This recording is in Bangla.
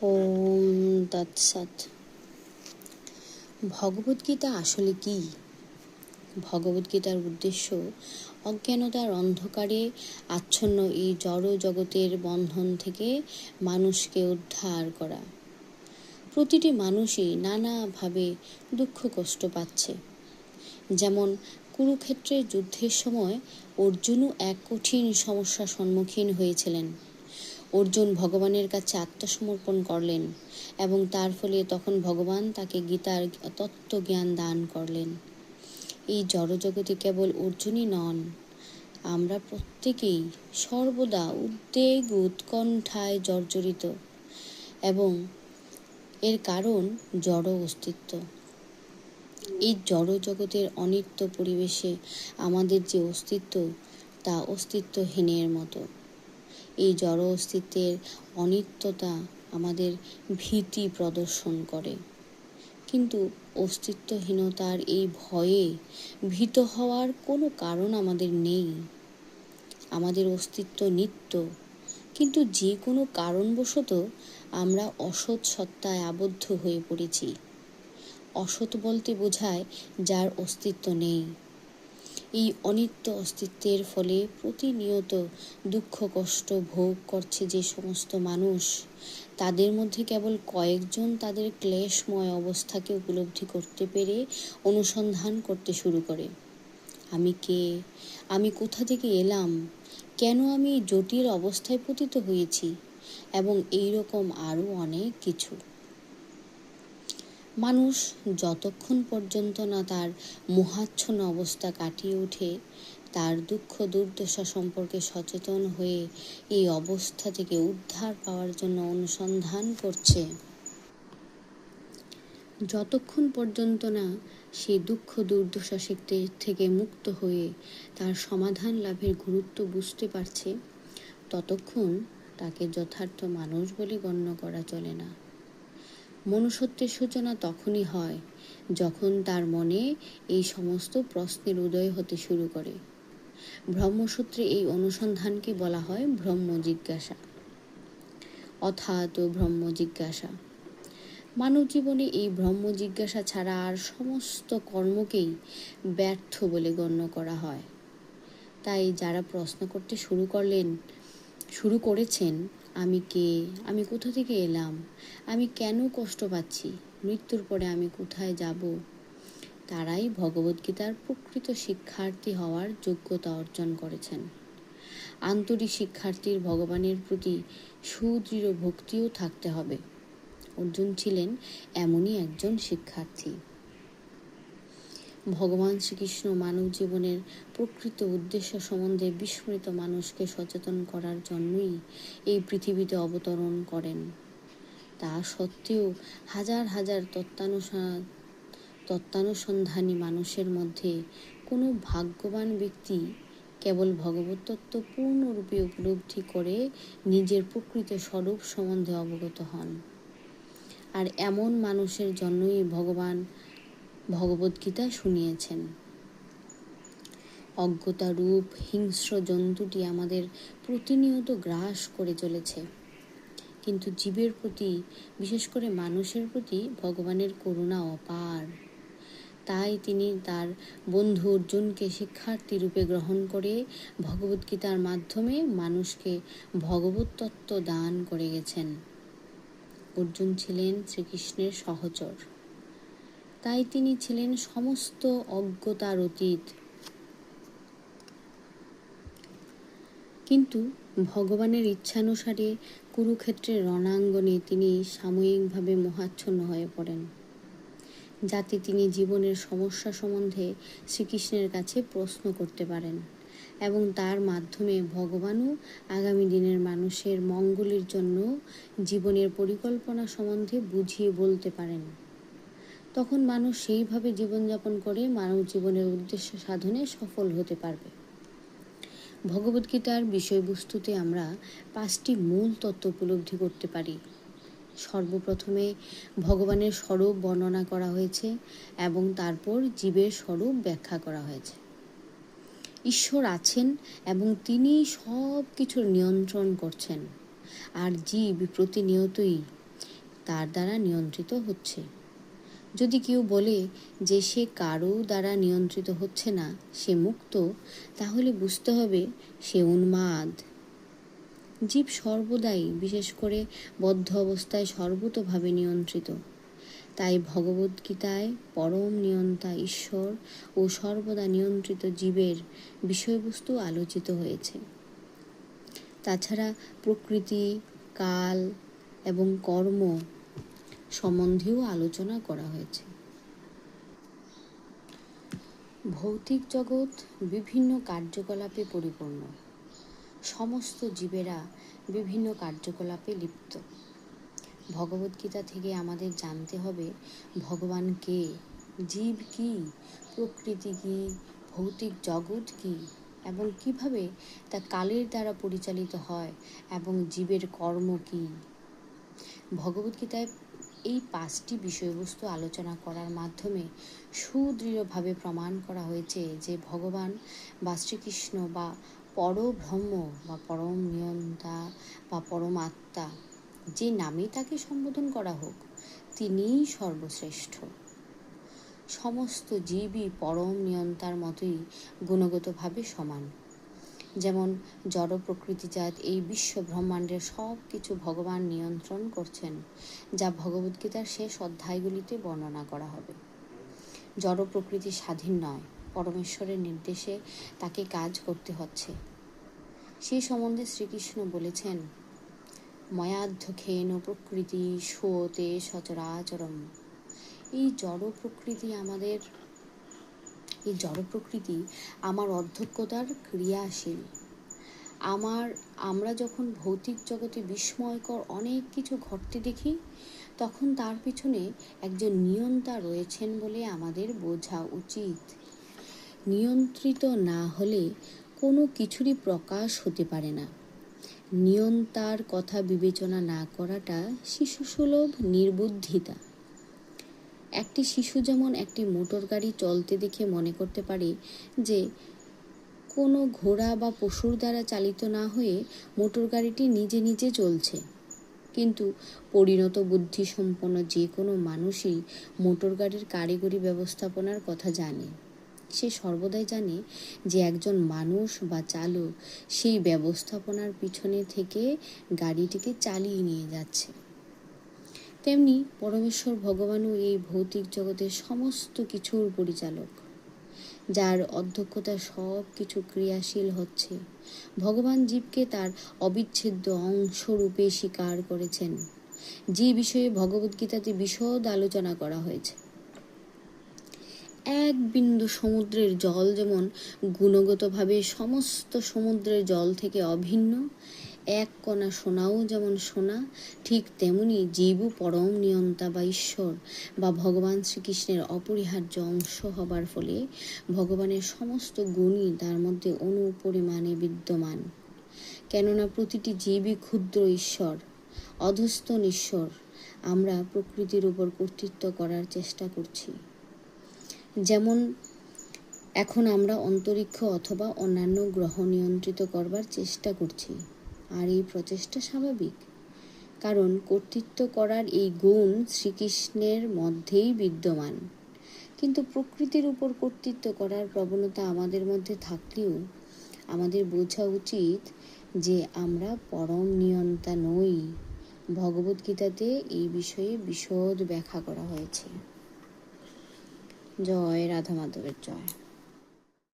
ওম তৎসৎ। ভগবদ্গীতা আসলে কি? ভগবদ্গীতার উদ্দেশ্য অজ্ঞানতার অন্ধকারে আচ্ছন্ন এই জড় জগতের বন্ধন থেকে মানুষকে উদ্ধার করা। প্রতিটি মানুষই নানাভাবে দুঃখ কষ্ট পাচ্ছে। যেমন কুরুক্ষেত্রের যুদ্ধের সময় অর্জুনও এক কঠিন সমস্যার সম্মুখীন হয়েছিলেন। অর্জুন ভগবানের কাছে আত্মসমর্পণ করলেন এবং তার ফলে তখন ভগবান তাকে গীতার তত্ত্বজ্ঞান দান করলেন। এই জড়জগতে কেবল অর্জুনই নন, আমরা প্রত্যেকেই সর্বদা উদ্বেগ উৎকণ্ঠায় জর্জরিত, এবং এর কারণ জড় অস্তিত্ব। এই জড় জগতের অনিত্য পরিবেশে আমাদের যে অস্তিত্ব, তা অস্তিত্বহীনের মতো। এই জড় অস্তিত্বের অনিত্যতা আমাদের ভীতি প্রদর্শন করে, কিন্তু অস্তিত্বহীনতার এই ভয়ে ভীত হওয়ার কোনো কারণ আমাদের নেই। আমাদের অস্তিত্ব নিত্য, কিন্তু যে কোনো কারণবশত আমরা অসৎ সত্তায় আবদ্ধ হয়ে পড়েছি। অসৎ বলতে বোঝায় যার অস্তিত্ব নেই। এই অনিত্য অস্তিত্বের ফলে প্রতিনিয়ত দুঃখ কষ্ট ভোগ করছে যে সমস্ত মানুষ, তাদের মধ্যে কেবল কয়েকজন তাদের ক্লেশময় অবস্থাকে উপলব্ধি করতে পেরে অনুসন্ধান করতে শুরু করে। আমি কে? আমি কোথা থেকে এলাম? কেন আমি জটিল অবস্থায় পতিত হয়েছি? এবং এই রকম আরও অনেক কিছু। মানুষ যতক্ষণ পর্যন্ত না তার মোহাচ্ছন্ন অবস্থা কাটিয়ে ওঠে, তার দুঃখ দুর্দশা সম্পর্কে সচেতন হয়ে এই অবস্থা থেকে উদ্ধার পাওয়ার জন্য অনুসন্ধান করছে, যতক্ষণ পর্যন্ত না সেই দুঃখ দুর্দশা থেকে মুক্ত হয়ে তার সমাধান লাভের গুরুত্ব বুঝতে পারছে, ততক্ষণ তাকে যথার্থ মানুষ বলে গণ্য করা চলে না। মনুষ্যত্বের সূচনা তখনই হয় যখন তার মনে এই সমস্ত প্রশ্নের উদয় হতে শুরু করে। ব্রহ্মসূত্রে এই অনুসন্ধানকে বলা হয় ব্রহ্ম জিজ্ঞাসা, অর্থাৎ ব্রহ্ম জিজ্ঞাসা। মানব জীবনে এই ব্রহ্ম জিজ্ঞাসা ছাড়া আর সমস্ত কর্মকেই ব্যর্থ বলে গণ্য করা হয়। তাই যারা প্রশ্ন করতে শুরু করেছেন, আমি কে? আমি কোথা থেকে এলাম? আমি কেন কষ্ট পাচ্ছি? মৃত্যুর পরে আমি কোথায় যাব? তারাই ভগবদ্গীতার প্রকৃত শিক্ষার্থী হওয়ার যোগ্যতা অর্জন করেছেন। আন্তরিক শিক্ষার্থীর ভগবানের প্রতি সুদৃঢ় ভক্তিও থাকতে হবে। অর্জুন ছিলেন এমনই একজন শিক্ষার্থী। ভগবান শ্রীকৃষ্ণ মানব জীবনের প্রকৃত উদ্দেশ্য সম্বন্ধে বিস্মৃত মানুষকে সচেতন করার জন্যই এই পৃথিবীতে অবতরণ করেন। তা সত্ত্বেও হাজার হাজার তত্ত্বানুসন্ধানী মানুষের মধ্যে কোনো ভাগ্যবান ব্যক্তি কেবল ভগবত তত্ত্ব পূর্ণরূপে উপলব্ধি করে নিজের প্রকৃত স্বরূপ সম্বন্ধে অবগত হন। আর এমন মানুষের জন্যই ভগবান ভগবদ্গীতা শুনিয়েছেন। অজ্ঞতা রূপ হিংস্র জন্তুটি আমাদের প্রতিনিয়ত গ্রাস করে চলেছে, কিন্তু জীবের প্রতি, বিশেষ করে মানুষের প্রতি ভগবানের করুণা অপার। তাই তিনি তার বন্ধু অর্জুনকে শিক্ষার্থী রূপে গ্রহণ করে ভগবদ্গীতার মাধ্যমে মানুষকে ভগবত তত্ত্ব দান করে গেছেন। অর্জুন ছিলেন শ্রীকৃষ্ণের সহচর, তাই তিনি ছিলেন সমস্ত অজ্ঞতার অতীত। কিন্তু ভগবানের ইচ্ছানুসারে কুরুক্ষেত্রের রণাঙ্গনে তিনি সাময়িকভাবে মোহাচ্ছন্ন হয়ে পড়েন, যাতে তিনি জীবনের সমস্যা সম্বন্ধে শ্রীকৃষ্ণের কাছে প্রশ্ন করতে পারেন এবং তার মাধ্যমে ভগবানও আগামী দিনের মানুষের মঙ্গলের জন্য জীবনের পরিকল্পনা সম্বন্ধে বুঝিয়ে বলতে পারেন। তখন মানুষ সেইভাবে জীবনযাপন করে মানব জীবনের উদ্দেশ্য সাধনে সফল হতে পারবে। ভগবদ্গীতার বিষয়বস্তুতে আমরা 5টি মূল তত্ত্ব উপলব্ধি করতে পারি। সর্বপ্রথমে ভগবানের স্বরূপ বর্ণনা করা হয়েছে এবং তারপর জীবের স্বরূপ ব্যাখ্যা করা হয়েছে। ঈশ্বর আছেন এবং তিনি সব কিছুর নিয়ন্ত্রণ করছেন, আর জীব প্রতিনিয়তই তার দ্বারা নিয়ন্ত্রিত হচ্ছে। যদি কেউ বলে যে সে কারো দ্বারা নিয়ন্ত্রিত হচ্ছে না, সে মুক্ত, তাহলে বুঝতে হবে সে উন্মাদ। জীব সর্বদাই, বিশেষ করে বদ্ধ অবস্থায়, সর্বতোভাবে নিয়ন্ত্রিত। তাই ভগবদ্গীতায় পরম নিয়ন্তা ঈশ্বর ও সর্বদা নিয়ন্ত্রিত জীবের বিষয়বস্তু আলোচিত হয়েছে। তাছাড়া প্রকৃতি, কাল এবং কর্ম সম্বন্ধেও আলোচনা করা হয়েছে। ভৌতিক জগৎ বিভিন্ন কার্যকলাপে পরিপূর্ণ। সমস্ত জীবেরা বিভিন্ন কার্যকলাপে লিপ্ত। ভগবদ্গীতা থেকে আমাদের জানতে হবে ভগবান কে, জীব কি, প্রকৃতি কি, ভৌতিক জগৎ কি, এবং কিভাবে তা কালের দ্বারা পরিচালিত হয়, এবং জীবের কর্ম কি। ভগবদ্গীতায় এই 5টি বিষয়বস্তু আলোচনা করার মাধ্যমে সুদৃঢ়ভাবে প্রমাণ করা হয়েছে যে ভগবান বা শ্রীকৃষ্ণ বা পরব্রহ্ম বা পরম নিয়ন্তা বা পরমাত্মা, যে নামে তাকে সম্বোধন করা হোক, তিনিই সর্বশ্রেষ্ঠ। সমস্ত জীবই পরম নিয়ন্তার মতোই গুণগতভাবে সমান। যেমন জড় প্রকৃতিজাত এই বিশ্ব ব্রহ্মাণ্ডের সব কিছু ভগবান নিয়ন্ত্রণ করছেন, যা ভগবদ্গীতার শেষ অধ্যায়গুলিতে বর্ণনা করা হবে। জড় প্রকৃতি স্বাধীন নয়, পরমেশ্বরের নির্দেশে তাকে কাজ করতে হচ্ছে। সেই সম্বন্ধে শ্রীকৃষ্ণ বলেছেন, ময়াধ্যক্ষেন প্রকৃতি সুয়তে সচরাচরম। এই জড় প্রকৃতি আমার অধ্যক্ষতার ক্রিয়াশীল। আমরা যখন ভৌতিক জগতে বিস্ময়কর অনেক কিছু ঘটতে দেখি, তখন তার পিছনে একজন নিয়ন্তা রয়েছেন বলে আমাদের বোঝা উচিত। নিয়ন্ত্রিত না হলে কোনো কিছুরই প্রকাশ হতে পারে না। নিয়ন্তার কথা বিবেচনা না করাটা শিশুসুলভ নির্বুদ্ধিতা। একটি শিশু যেমন একটি মোটর গাড়ি চলতে দেখে মনে করতে পারে যে কোনো ঘোড়া বা পশুর দ্বারা চালিত না হয়ে মোটর গাড়িটি নিজে নিজে চলছে। কিন্তু পরিণত বুদ্ধি সম্পন্ন যে কোনো মানুষই মোটর গাড়ির কারিগরি ব্যবস্থাপনার কথা জানে। সে সর্বদাই জানে যে একজন মানুষ বা চালক সেই ব্যবস্থাপনার পিছনে থেকে গাড়িটিকে চালিয়ে নিয়ে যাচ্ছে। তেমনি পরমেশ্বর ভগবানও এই ভৌতিক জগতের সমস্ত কিছুর পরিচালক, যার অধ্যক্ষতা সব কিছু ক্রিয়াশীল হচ্ছে। ভগবান জীবকে তার অবিচ্ছেদ্য অংশরূপে স্বীকার করেছেন, যে বিষয়ে ভগবদ্গীতাতে বিশদ আলোচনা করা হয়েছে। এক বিন্দু সমুদ্রের জল যেমন গুণগতভাবে সমস্ত সমুদ্রের জল থেকে অভিন্ন, এক কণা সোনাও যেমন সোনা, ঠিক তেমনি জীবও পরম নিয়ন্তা বা ঈশ্বর বা ভগবান শ্রীকৃষ্ণের অপরিহার্য অংশ হবার ফলে ভগবানের সমস্ত গুণই তার মধ্যে অনুপরিমাণে বিদ্যমান। কেননা প্রতিটি জীবই ক্ষুদ্র ঈশ্বর, অধস্তন ঈশ্বর। আমরা প্রকৃতির উপর কর্তৃত্ব করার চেষ্টা করছি। যেমন এখন আমরা অন্তরিক্ষ অথবা অন্যান্য গ্রহ নিয়ন্ত্রিত করবার চেষ্টা করছি, আর এই প্রচেষ্টা স্বাভাবিক, কারণ কর্তৃত্ব করার এই গুণ শ্রীকৃষ্ণের মধ্যেই বিদ্যমান। কিন্তু প্রকৃতির উপর কর্তৃত্ব করার প্রবণতা আমাদের মধ্যে থাকলেও আমাদের বোঝা উচিত যে আমরা পরম নিয়ন্তা নই। ভগবদ্গীতাতে এই বিষয়ে বিশদ ব্যাখ্যা করা হয়েছে। জয় রাধা মাধবের জয়।